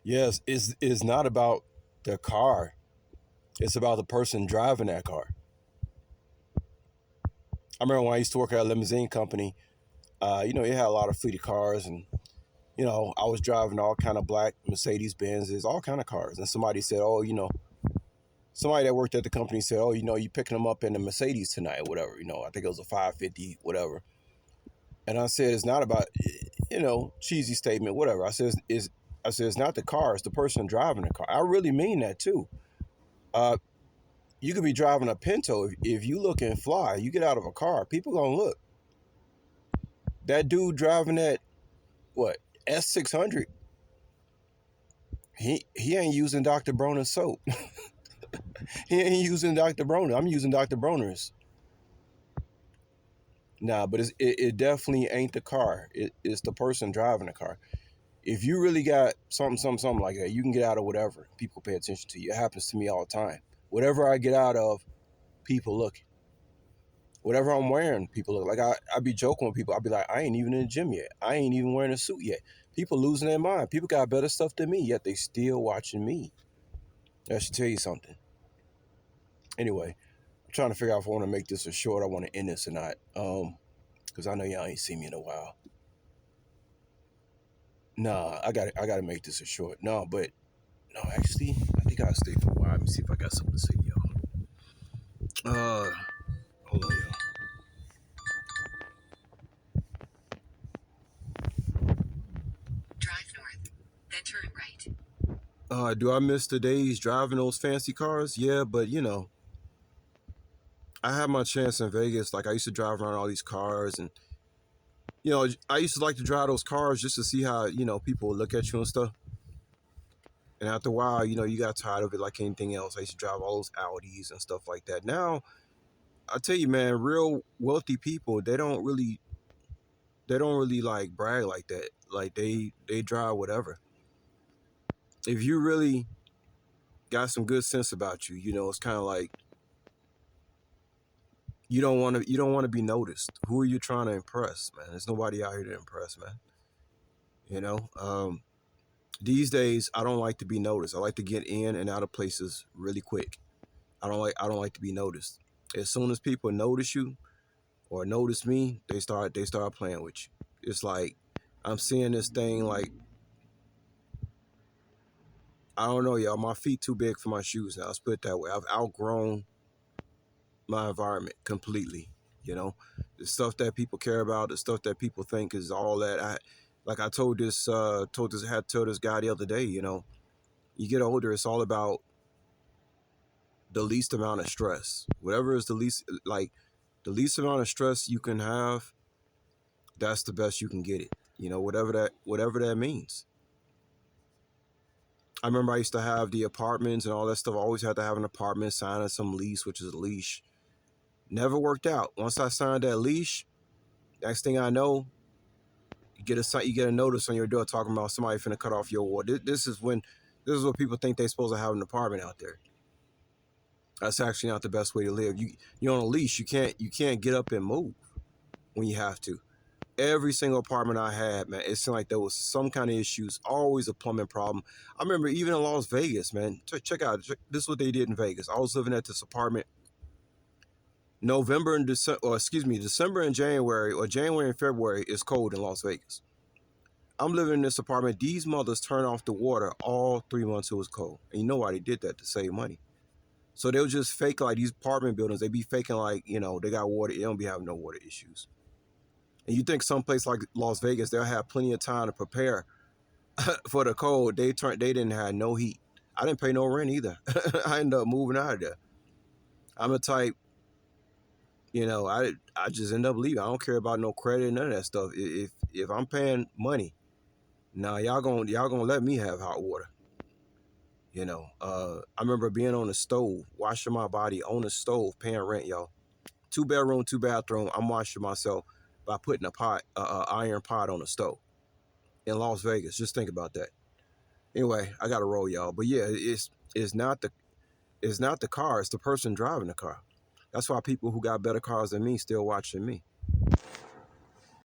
Yes, is not about the car. It's about the person driving that car. I remember when I used to work at a limousine company. It had a lot of fleet of cars, and I was driving all kind of black Mercedes Benzes, all kind of cars. And somebody said, "Oh, somebody that worked at the company said, "Oh, you picking them up in the Mercedes tonight, or whatever." I think it was a 550, whatever. And I said, "It's not about, cheesy statement, whatever." I said it's not the car, it's the person driving the car. I really mean that too. Uh, you could be driving a Pinto. If you look and fly, you get out of a car, people gonna look. That dude driving that what S600, he ain't using Dr. Bronner's soap. He ain't using Dr. Bronner. I'm using Dr. Bronner's. Nah, but it definitely ain't the car. It's the person driving the car. If you really got something like that, you can get out of whatever. People pay attention to you. It happens to me all the time. Whatever I get out of, people look. Whatever I'm wearing, people look. Like I be joking with people. I be like, I ain't even in the gym yet. I ain't even wearing a suit yet. People losing their mind. People got better stuff than me, yet they still watching me. That should tell you something. Anyway, I'm trying to figure out if I want to make this a short. I want to end this or not. Because I know y'all ain't seen me in a while. Nah, I gotta make this a short. No, but no, actually, I think I'll stay for a while. Let me see if I got something to say, y'all. Hold on, y'all. Drive north, then turn right. Do I miss the days driving those fancy cars? Yeah, but I had my chance in Vegas. Like I used to drive around all these cars, and I used to like to drive those cars just to see how people would look at you and stuff. And after a while, you got tired of it like anything else. I used to drive all those Audis and stuff like that. Now, I tell you, man, real wealthy people, they don't really like brag like that. Like they drive whatever. If you really got some good sense about you, it's kind of like you don't want to be noticed. Who are you trying to impress, man? There's nobody out here to impress, man. You know, these days I don't like to be noticed. I like to get in and out of places really quick. I don't like to be noticed. As soon as people notice you or notice me, they start playing with you. It's like I'm seeing this thing like I don't know, y'all. My feet too big for my shoes now. Let's put it that way. I've outgrown my environment completely. You know, the stuff that people care about, the stuff that people think is all that. I had told this guy the other day. You get older, it's all about the least amount of stress. Whatever is the least amount of stress you can have, that's the best you can get it. Whatever that means. I remember I used to have the apartments and all that stuff. I always had to have an apartment, signing some lease, which is a leash. Never worked out. Once I signed that leash, next thing I know, you get a notice on your door talking about somebody finna cut off your wall. This is what people think they're supposed to have an apartment out there. That's actually not the best way to live. You're on a leash. You can't get up and move when you have to. Every single apartment I had, man, it seemed like there was some kind of issues. Always a plumbing problem. I remember even in Las Vegas, man. Check out this is what they did in Vegas. I was living at this apartment. November and December, or excuse me, December and January, or January and February is cold in Las Vegas. I'm living in this apartment. These mothers turn off the water all 3 months it was cold. And you know why they did that? To save money. So they'll just fake like these apartment buildings. They be faking like, they got water. They don't be having no water issues. And you think someplace like Las Vegas, they'll have plenty of time to prepare for the cold. They didn't have no heat. I didn't pay no rent either. I ended up moving out of there. I'm a type, I just end up leaving. I don't care about no credit, none of that stuff. If I'm paying money, now y'all gonna let me have hot water. I remember being on the stove, washing my body on the stove, paying rent, y'all. 2 bedroom, 2 bathroom. I'm washing myself by putting a iron pot on the stove in Las Vegas. Just think about that. Anyway, I got to roll, y'all. But yeah, it's not the car. It's the person driving the car. That's why people who got better cars than me still watching me.